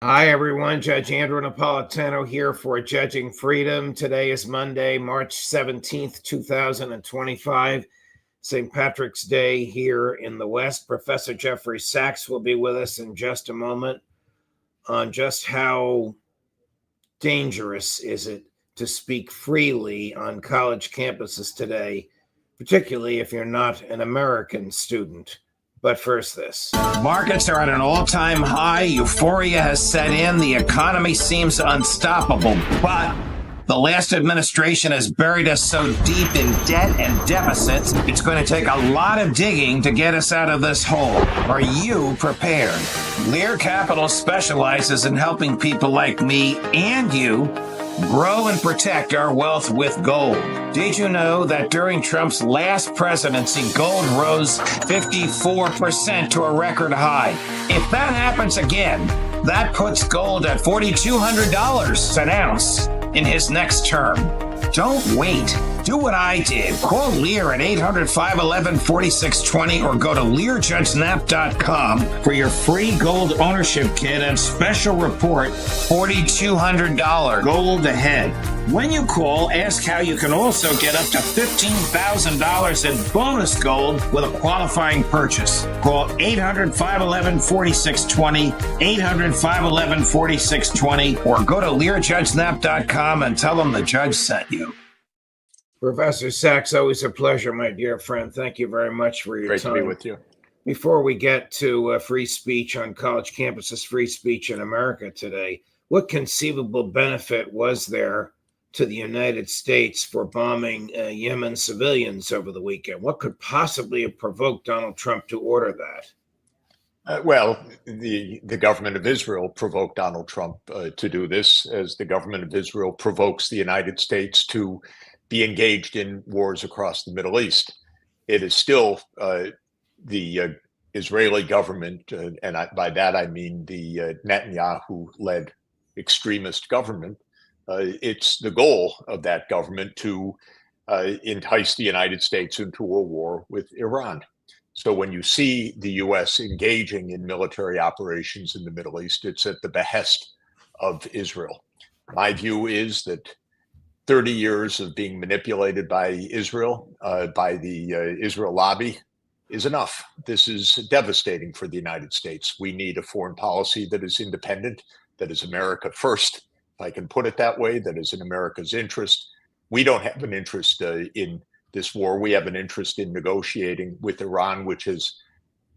Hi, everyone. Judge Andrew Napolitano here for Judging Freedom. Today is Monday, March 17th, 2025, St. Patrick's Day here in the West. Professor Jeffrey Sachs will be with us in just a moment on just how dangerous is it to speak freely on college campuses today, particularly if you're not an American student. But first, this. Markets are at an all-time high. Euphoria has set in. The economy seems unstoppable. But the last administration has buried us so deep in debt and deficits, it's going to take a lot of digging to get us out of this hole. Are you prepared? Lear Capital specializes in helping people like me and you grow and protect our wealth with gold. Did you know that during Trump's last presidency, gold rose 54% to a record high? If that happens again, that puts gold at $4,200 an ounce in his next term. Don't wait. Do what I did. Call Lear at 800-511-4620 or go to LearJudgeNap.com for your free gold ownership kit and special report, $4,200 gold ahead. When you call, ask how you can also get up to $15,000 in bonus gold with a qualifying purchase. Call 800-511-4620, 800-511-4620, or go to LearJudgeNap.com and tell them the judge sent you. Professor Sachs, always a pleasure, my dear friend. Thank you very much for your time. Great to be with you. Before we get to free speech on college campuses, free speech in America today, what conceivable benefit was there to the United States for bombing Yemen civilians over the weekend? What could possibly have provoked Donald Trump to order that? The government of Israel provoked Donald Trump to do this, as the government of Israel provokes the United States to be engaged in wars across the Middle East. It is still the Israeli government, and by that I mean the Netanyahu-led extremist government. It's the goal of that government to entice the United States into a war with Iran. So when you see the U.S. engaging in military operations in the Middle East, it's at the behest of Israel. My view is that 30 years of being manipulated by Israel, by the Israel lobby, is enough. This is devastating for the United States. We need a foreign policy that is independent, that is America first, if I can put it that way, that is in America's interest. We don't have an interest in this war. We have an interest in negotiating with Iran, which has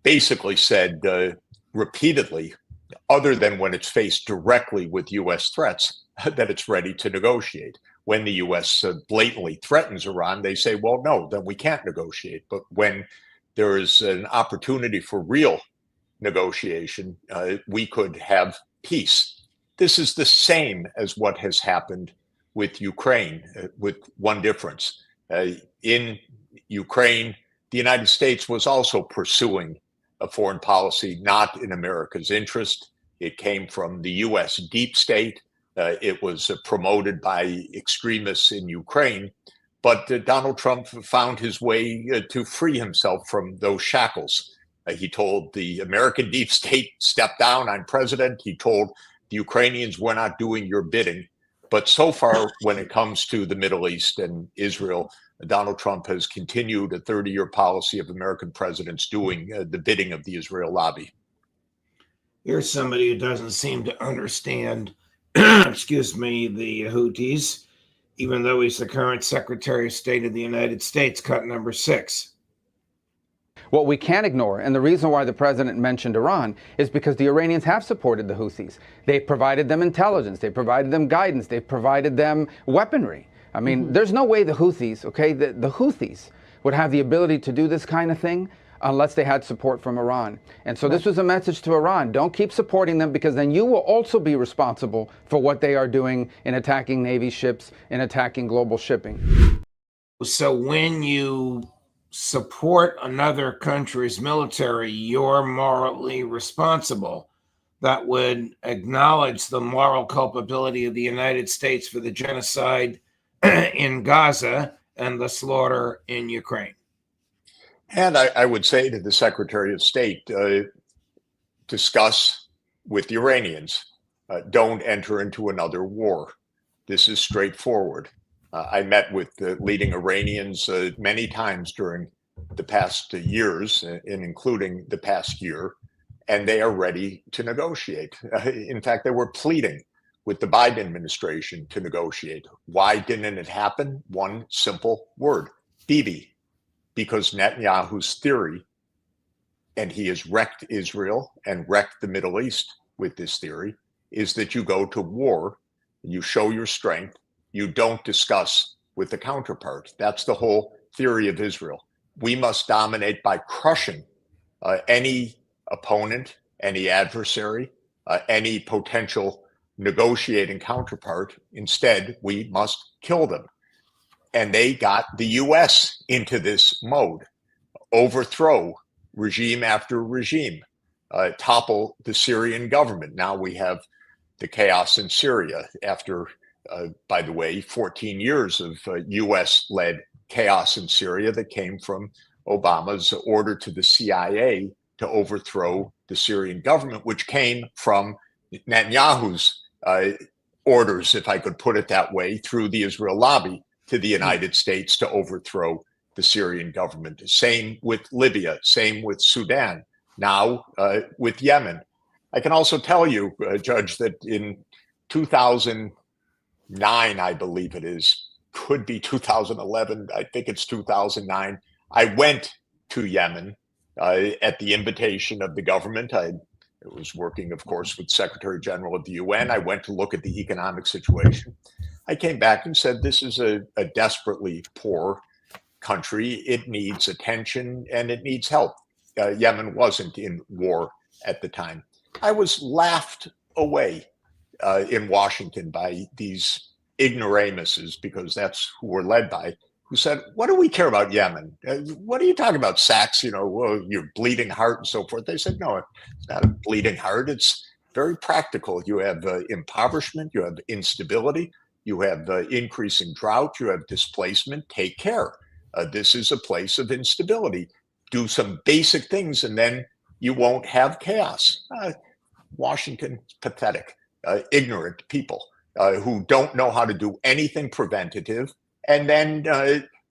basically said repeatedly, other than when it's faced directly with U.S. threats, that it's ready to negotiate. When the U.S. Blatantly threatens Iran, they say, well, no, then we can't negotiate. But when there is an opportunity for real negotiation, we could have peace. This is the same as what has happened with Ukraine, with one difference. In Ukraine, the United States was also pursuing a foreign policy not in America's interest. It came from the U.S. deep state. It was promoted by extremists in Ukraine. But Donald Trump found his way to free himself from those shackles. He told the American deep state, step down, I'm president. He told the Ukrainians, we're not doing your bidding. But so far, when it comes to the Middle East and Israel, Donald Trump has continued a 30-year policy of American presidents doing the bidding of the Israel lobby. Here's somebody who doesn't seem to understand, excuse me, the Houthis, even though he's the current Secretary of State of the United States, cut number 6. What we can't ignore, and the reason why the president mentioned Iran, is because the Iranians have supported the Houthis. They provided them intelligence, they provided them guidance, they provided them weaponry. I mean, there's no way the Houthis, the Houthis would have the ability to do this kind of thing unless they had support from Iran. And so this was a message to Iran. Don't keep supporting them, because then you will also be responsible for what they are doing in attacking Navy ships, in attacking global shipping. So when you support another country's military, you're morally responsible. That would acknowledge the moral culpability of the United States for the genocide in Gaza and the slaughter in Ukraine. And I would say to the Secretary of State, discuss with the Iranians don't enter into another war. This is straightforward. I met with the leading Iranians many times during the past years, and including the past year, and they are ready to negotiate. In fact, they were pleading with the Biden administration to negotiate. Why didn't it happen? One simple word: Bibi. Because Netanyahu's theory, and he has wrecked Israel and wrecked the Middle East with this theory, is that you go to war, you show your strength, you don't discuss with the counterpart. That's the whole theory of Israel. We must dominate by crushing any opponent, any adversary, any potential negotiating counterpart. Instead, we must kill them. And they got the US into this mode: overthrow regime after regime, topple the Syrian government. Now we have the chaos in Syria after, by the way, 14 years of US-led chaos in Syria that came from Obama's order to the CIA to overthrow the Syrian government, which came from Netanyahu's orders, if I could put it that way, through the Israel lobby to the United States to overthrow the Syrian government. Same with Libya, same with Sudan, now with Yemen. I can also tell you, Judge, that in 2009, I believe it is, could be 2011, I think it's 2009, I went to Yemen at the invitation of the government. I was working, of course, with Secretary General of the UN. I went to look at the economic situation. I came back and said, this is a desperately poor country. It needs attention and it needs help. Yemen wasn't in war at the time. I was laughed away in Washington by these ignoramuses, because that's who we're led by, who said, what do we care about Yemen? What are you talking about, Sachs? Well, your bleeding heart and so forth. They said, no, it's not a bleeding heart. It's very practical. You have impoverishment, you have instability, you have increasing drought, you have displacement. Take care. This is a place of instability. Do some basic things and then you won't have chaos. Washington, pathetic, ignorant people who don't know how to do anything preventative. And then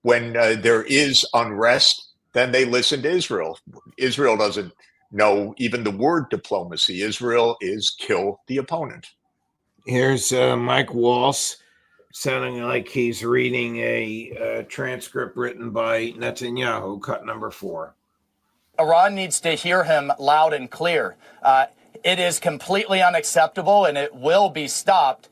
when there is unrest, then they listen to Israel. Israel doesn't know even the word diplomacy. Israel is kill the opponent. Here's Mike Walsh sounding like he's reading a transcript written by Netanyahu, cut number 4. Iran needs to hear him loud and clear. It is completely unacceptable, and it will be stopped.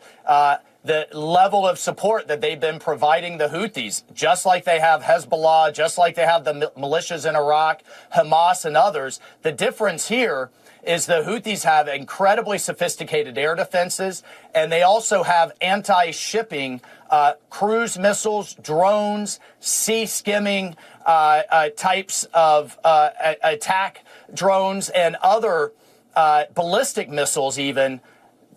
The level of support that they've been providing the Houthis, just like they have Hezbollah, just like they have the militias in Iraq, Hamas and others. The difference here is the Houthis have incredibly sophisticated air defenses, and they also have anti-shipping cruise missiles, drones, sea skimming types of attack drones, and other ballistic missiles even.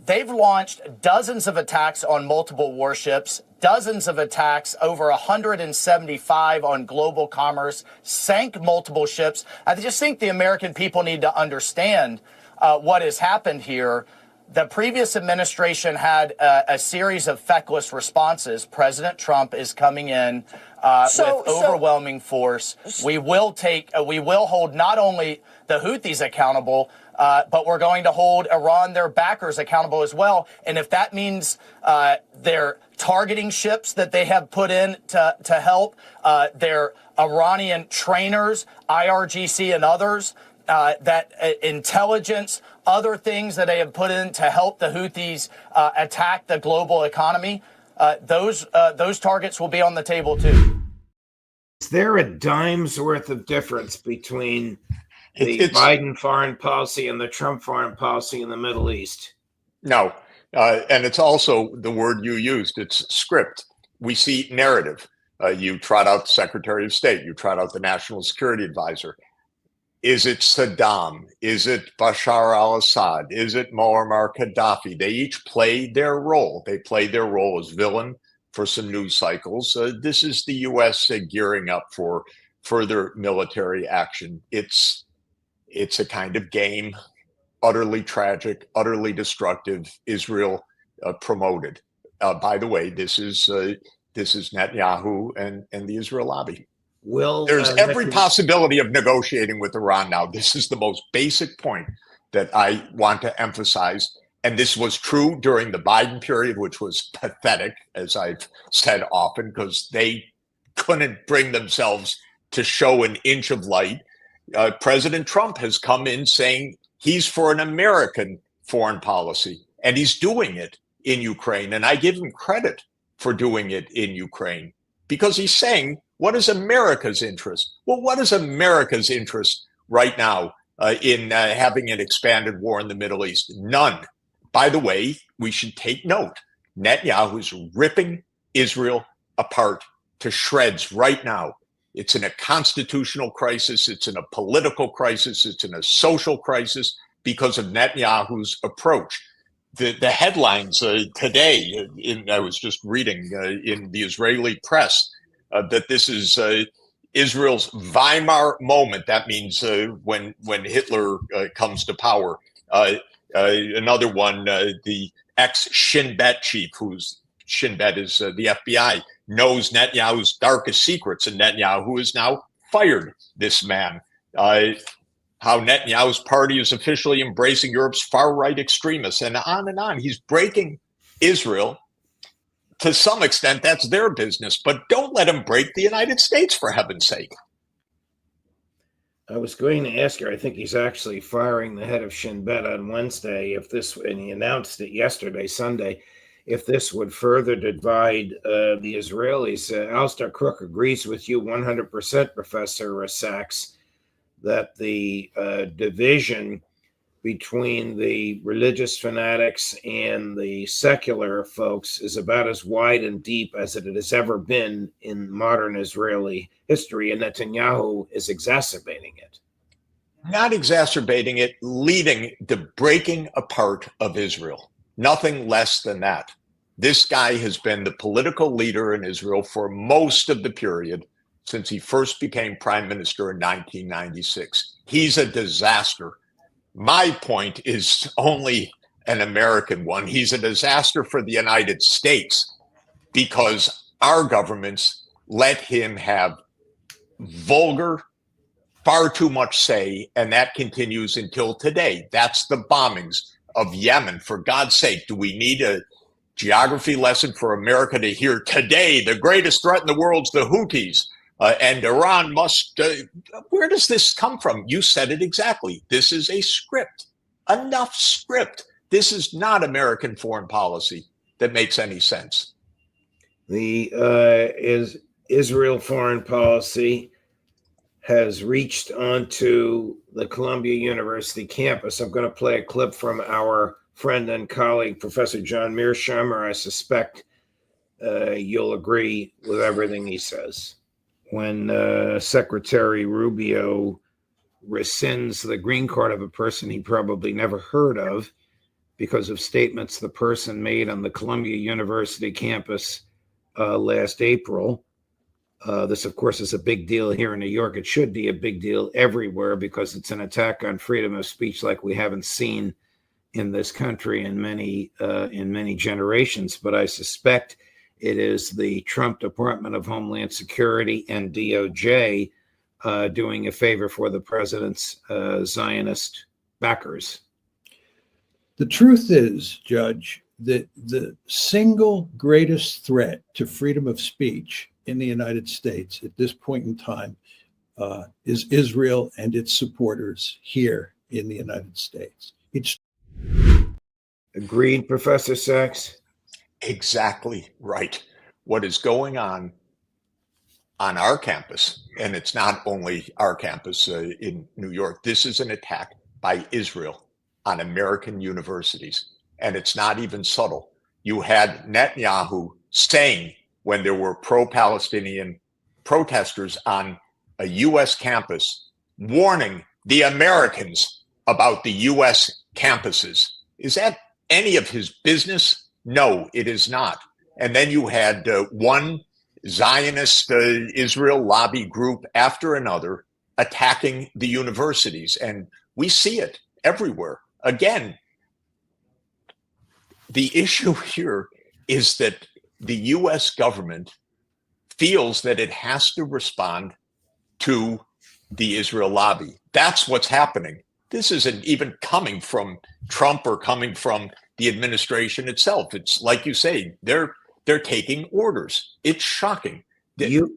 They've launched dozens of attacks on multiple warships, dozens of attacks, over 175 on global commerce, sank multiple ships. I just think the American people need to understand what has happened here. The previous administration had a series of feckless responses. President Trump is coming in with overwhelming force. We will hold not only the Houthis accountable, but we're going to hold Iran, their backers, accountable as well. And if that means they're targeting ships that they have put in to help, their Iranian trainers, IRGC and others, that intelligence, other things that they have put in to help the Houthis attack the global economy, those targets will be on the table too. Is there a dime's worth of difference between the Biden foreign policy and the Trump foreign policy in the Middle East? No. And it's also the word you used. It's script. We see narrative. You trot out the Secretary of State. You trot out the National Security Advisor. Is it Saddam? Is it Bashar al-Assad? Is it Muammar Gaddafi? They each play their role. They play their role as villain for some news cycles. This is the U.S. Gearing up for further military action. It's a kind of game utterly tragic, utterly destructive Israel promoted. By the way, this is Netanyahu and the Israel lobby. There's every possibility of negotiating with Iran now. This is the most basic point that I want to emphasize. And this was true during the Biden period, which was pathetic, as I've said often, because they couldn't bring themselves to show an inch of light. President Trump has come in saying he's for an American foreign policy, and he's doing it in Ukraine. And I give him credit for doing it in Ukraine, because he's saying, what is America's interest? Well, what is America's interest right now in having an expanded war in the Middle East? None. By the way, we should take note. Netanyahu is ripping Israel apart to shreds right now. It's in a constitutional crisis. It's in a political crisis. It's in a social crisis because of Netanyahu's approach. The headlines today, I was just reading in the Israeli press, that this is Israel's Weimar moment. That means when Hitler comes to power. Another one, the ex-Shin Bet chief, who's Shin Bet is the FBI, knows Netanyahu's darkest secrets, and Netanyahu has now fired this man. How Netanyahu's party is officially embracing Europe's far-right extremists, and on and on. He's breaking Israel. To some extent, that's their business, but don't let him break the United States, for heaven's sake. I was going to ask you, I think he's actually firing the head of Shin Bet on Wednesday, and he announced it yesterday, Sunday, if this would further divide the Israelis. Alistair Crook agrees with you 100%, Professor Sachs, that the division between the religious fanatics and the secular folks is about as wide and deep as it has ever been in modern Israeli history, and Netanyahu is exacerbating it. Not exacerbating it, leading the breaking apart of Israel. Nothing less than that. This guy has been the political leader in Israel for most of the period since he first became prime minister in 1996. He's a disaster. My point is only an American one. He's a disaster for the United States because our governments let him have vulgar, far too much say, and that continues until today. That's the bombings of Yemen. For God's sake, do we need a geography lesson for America to hear today? The greatest threat in the world is the Houthis. And Iran must, where does this come from? You said it exactly. This is a script, enough script. This is not American foreign policy that makes any sense. Is Israel foreign policy has reached onto the Columbia University campus. I'm going to play a clip from our friend and colleague, Professor John Mearsheimer. I suspect you'll agree with everything he says. When Secretary Rubio rescinds the green card of a person he probably never heard of because of statements the person made on the Columbia University campus last April. This, of course, is a big deal here in New York. It should be a big deal everywhere because it's an attack on freedom of speech like we haven't seen in this country in many generations. But I suspect it is the Trump Department of Homeland Security and DOJ doing a favor for the president's Zionist backers. The truth is, Judge, that the single greatest threat to freedom of speech in the United States at this point in time is Israel and its supporters here in the United States. Agreed, Professor Sachs? Exactly right. What is going on our campus, and it's not only our campus in New York, this is an attack by Israel on American universities, and it's not even subtle. You had Netanyahu saying when there were pro-Palestinian protesters on a U.S. campus, warning the Americans about the U.S. campuses. Is that any of his business? No, it is not. And then you had one Zionist Israel lobby group after another attacking the universities. And we see it everywhere. again, the issue here is that the US government feels that it has to respond to the Israel lobby. That's what's happening. This isn't even coming from Trump or coming from the administration itself. It's like you say, they're taking orders. It's shocking. You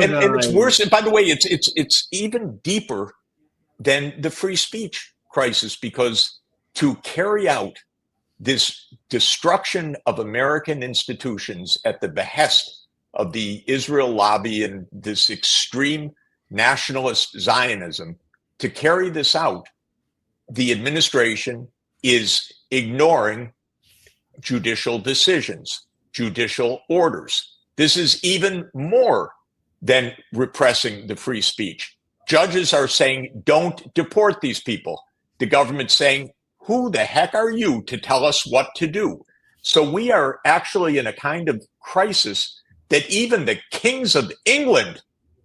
and it's worse. And by the way, it's even deeper than the free speech crisis, because to carry out this destruction of American institutions at the behest of the Israel lobby and this extreme nationalist Zionism, to carry this out, the administration is ignoring judicial decisions, judicial orders. This is even more than repressing the free speech. Judges are saying, don't deport these people. The government's saying, who the heck are you to tell us what to do? So we are actually in a kind of crisis that even the kings of England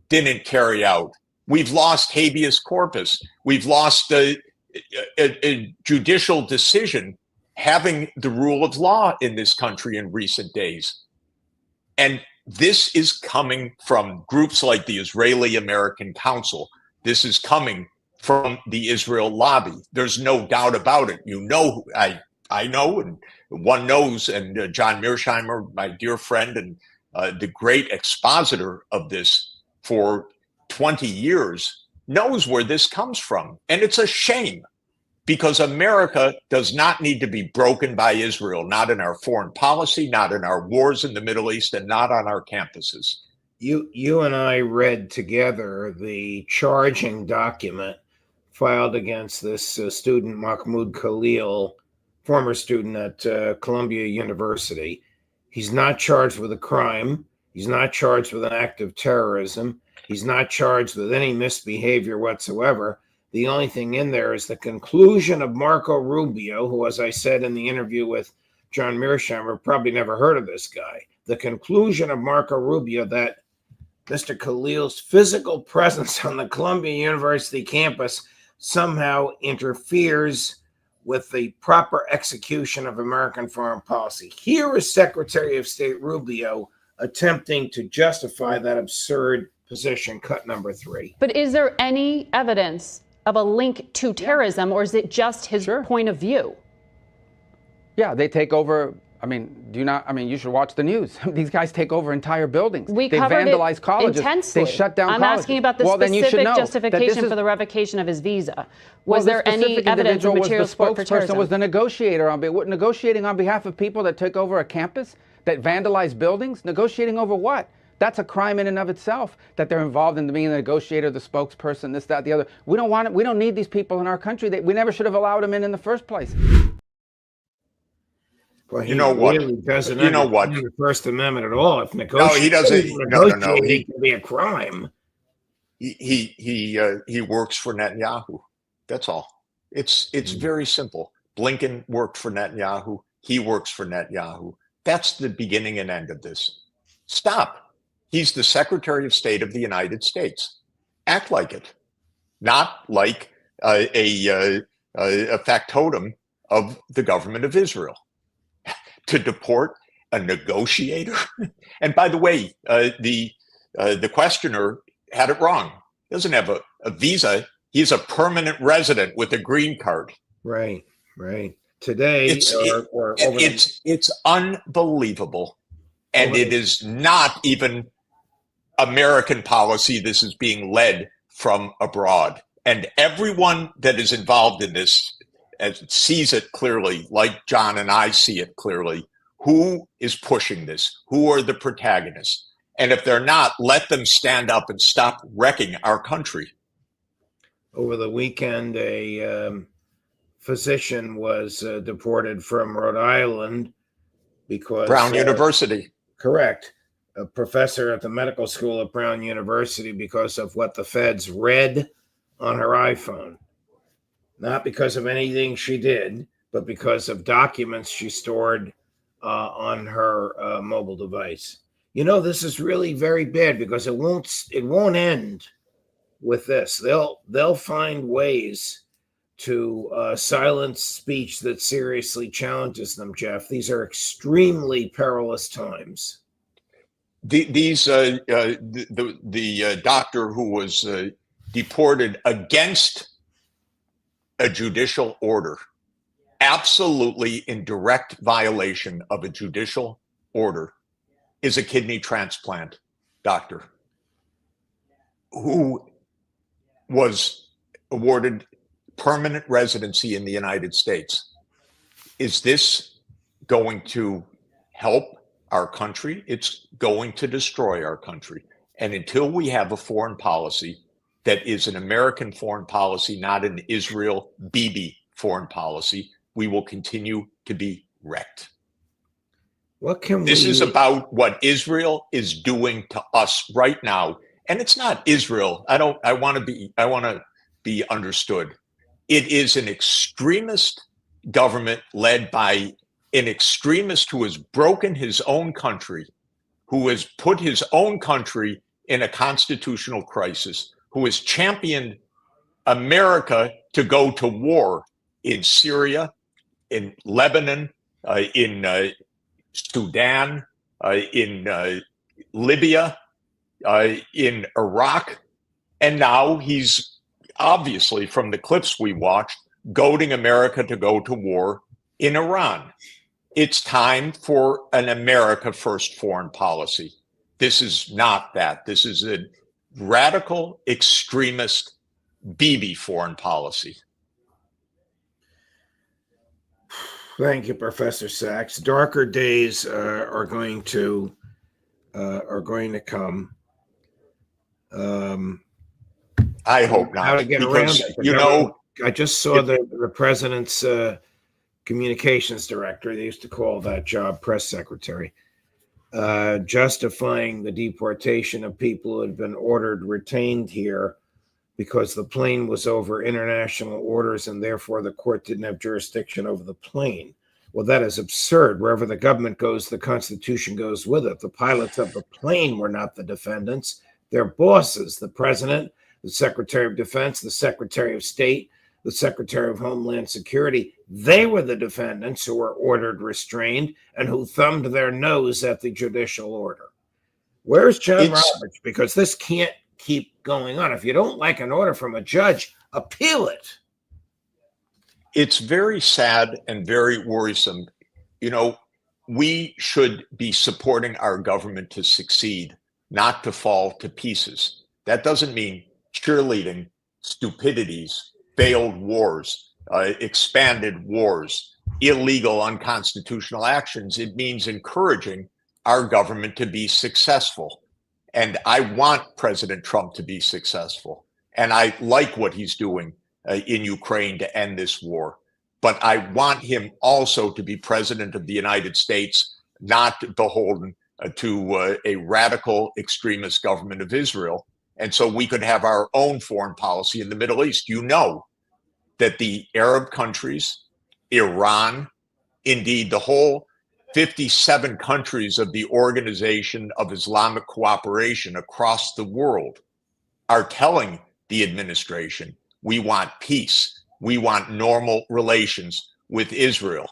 didn't carry out. We've lost habeas corpus. We've lost a judicial decision having the rule of law in this country in recent days. And this is coming from groups like the Israeli American Council. This is coming from the Israel lobby. There's no doubt about it. You know, I know, and one knows, and John Mearsheimer, my dear friend, and the great expositor of this for 20 years, knows where this comes from. And it's a shame, because America does not need to be broken by Israel, not in our foreign policy, not in our wars in the Middle East, and not on our campuses. You and I read together the charging document filed against this student, Mahmoud Khalil, former student at Columbia University. He's not charged with a crime. He's not charged with an act of terrorism. He's not charged with any misbehavior whatsoever. The only thing in there is the conclusion of Marco Rubio, who, as I said in the interview with John Mearsheimer, probably never heard of this guy. The conclusion of Marco Rubio that Mr. Khalil's physical presence on the Columbia University campus somehow interferes with the proper execution of American foreign policy. Here is Secretary of State Rubio attempting to justify that absurd position, cut number 3. But is there any evidence of a link to terrorism, or is it just his point of view? Yeah, they take over. I mean, you should watch the news. These guys take over entire buildings. They vandalize colleges. Intensely. They shut down I'm colleges. asking about the specific justification for the revocation of his visa. Was there any evidence of material support for terrorism? Was the negotiator negotiating on behalf of people that took over a campus, that vandalized buildings? Negotiating over what? That's a crime in and of itself, that they're involved in being the negotiator, the spokesperson, this, that, the other. We don't want it. We don't need these people in our country. We never should have allowed them in the first place. Well, you know what? Really doesn't you know what? The First Amendment at all. If he doesn't. No. It can be a crime. He works for Netanyahu. That's all. It's very simple. Blinken worked for Netanyahu. He works for Netanyahu. That's the beginning and end of this. Stop. He's the Secretary of State of the United States. Act like it, not like a factotum of the government of Israel. To deport a negotiator. And by the way, the questioner had it wrong. He doesn't have a visa. He's a permanent resident with a green card. Right. Today, it's unbelievable. And it is not even American policy. This is being led from abroad. And everyone that is involved in this sees it clearly, like John and I see it clearly. Who is pushing this? Who are the protagonists? And if they're not, let them stand up and stop wrecking our country. Over the weekend, a physician was deported from Rhode Island because Brown University. Correct. A professor at the medical school at Brown University, because of what the feds read on her iPhone. Not because of anything she did, but because of documents she stored on her mobile device. You know, this is really very bad, because it won't end with this. They'll find ways to silence speech that seriously challenges them, Jeff. These are extremely perilous times. The doctor who was deported against a judicial order, absolutely in direct violation of a judicial order, is a kidney transplant doctor who was awarded permanent residency in the United States. Is this going to help our country? It's going to destroy our country. And until we have a foreign policy that is an American foreign policy, not an Israel Bibi foreign policy, we will continue to be wrecked. This is about what Israel is doing to us right now. And it's not Israel. I want to be understood. It is an extremist government led by an extremist who has broken his own country, who has put his own country in a constitutional crisis, who has championed America to go to war in Syria, in Lebanon, in Sudan, in Libya, in Iraq. And now he's obviously, from the clips we watched, goading America to go to war in Iran. It's time for an America first foreign policy. This is not that. This is a radical extremist Bibi foreign policy. Thank you, Professor Sachs. Darker days are going to come. I hope not. How to get around it? I just saw the president's communications director, they used to call that job press secretary, justifying the deportation of people who had been ordered retained here because the plane was over international orders and therefore the court didn't have jurisdiction over the plane. Well, that is absurd. Wherever the government goes, the Constitution goes with it. The pilots of the plane were not the defendants. Their bosses, the president, the Secretary of Defense, the Secretary of State, the Secretary of Homeland Security, they were the defendants who were ordered restrained and who thumbed their nose at the judicial order. Where's John Roberts? Because this can't keep going on. If you don't like an order from a judge, appeal it. It's very sad and very worrisome. You know, we should be supporting our government to succeed, not to fall to pieces. That doesn't mean cheerleading stupidities, failed wars, expanded wars, illegal, unconstitutional actions. It means encouraging our government to be successful. And I want President Trump to be successful. And I like what he's doing in Ukraine to end this war. But I want him also to be president of the United States, not beholden to a radical extremist government of Israel. And so we could have our own foreign policy in the Middle East. You know that the Arab countries, Iran, indeed the whole 57 countries of the Organization of Islamic Cooperation across the world are telling the administration, we want peace. We want normal relations with Israel.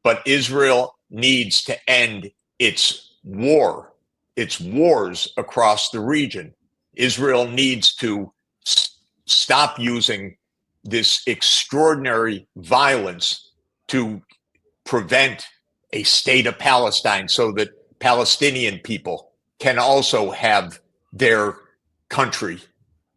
But Israel needs to end its war, its wars across the region. Israel needs to stop using this extraordinary violence to prevent a state of Palestine so that Palestinian people can also have their country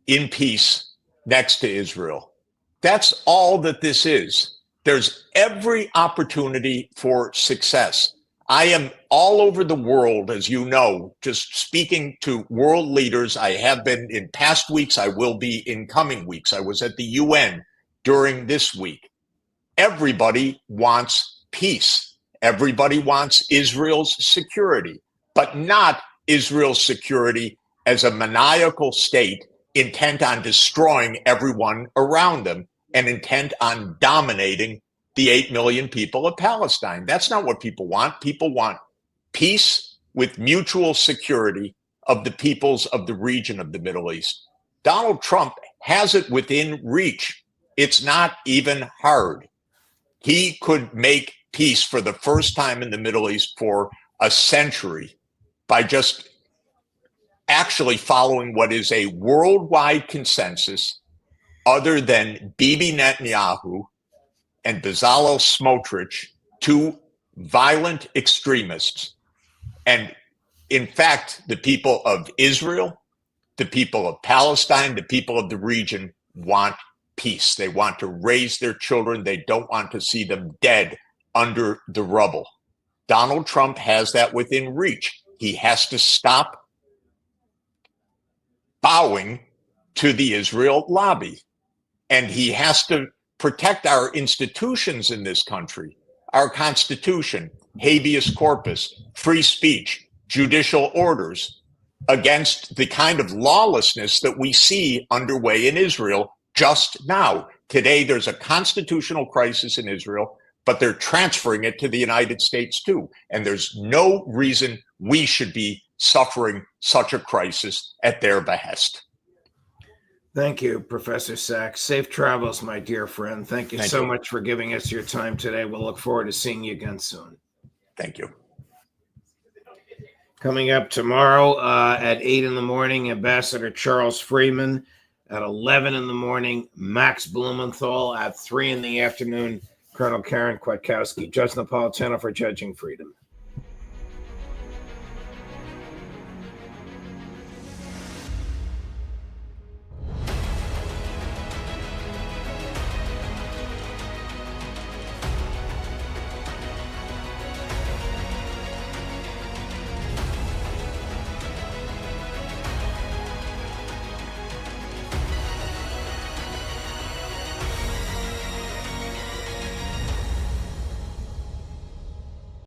in peace next to Israel. That's all that this is. There's every opportunity for success. I am all over the world, as you know, just speaking to world leaders. I have been in past weeks. I will be in coming weeks. I was at the UN during this week. Everybody wants peace. Everybody wants Israel's security, but not Israel's security as a maniacal state intent on destroying everyone around them and intent on dominating the 8 million people of Palestine. That's not what people want. People want peace with mutual security of the peoples of the region of the Middle East. Donald Trump has it within reach It's not even hard. He could make peace for the first time in the Middle East for a century by just actually following what is a worldwide consensus other than Bibi Netanyahu and Bezalel Smotrich, two violent extremists. And in fact, the people of Israel, the people of Palestine, the people of the region want peace. They want to raise their children. They don't want to see them dead under the rubble. Donald Trump has that within reach. He has to stop bowing to the Israel lobby. And he has to protect our institutions in this country, our Constitution, habeas corpus, free speech, judicial orders, against the kind of lawlessness that we see underway in Israel just now. Today, there's a constitutional crisis in Israel, but they're transferring it to the United States too. And there's no reason we should be suffering such a crisis at their behest. Thank you, Professor Sachs. Safe travels, my dear friend. Thank you so much for giving us your time today. We'll look forward to seeing you again soon. Thank you. Coming up tomorrow at 8 in the morning, Ambassador Charles Freeman. At 11 in the morning, Max Blumenthal. At 3 in the afternoon, Colonel Karen Kwiatkowski. Judge Napolitano for Judging Freedom.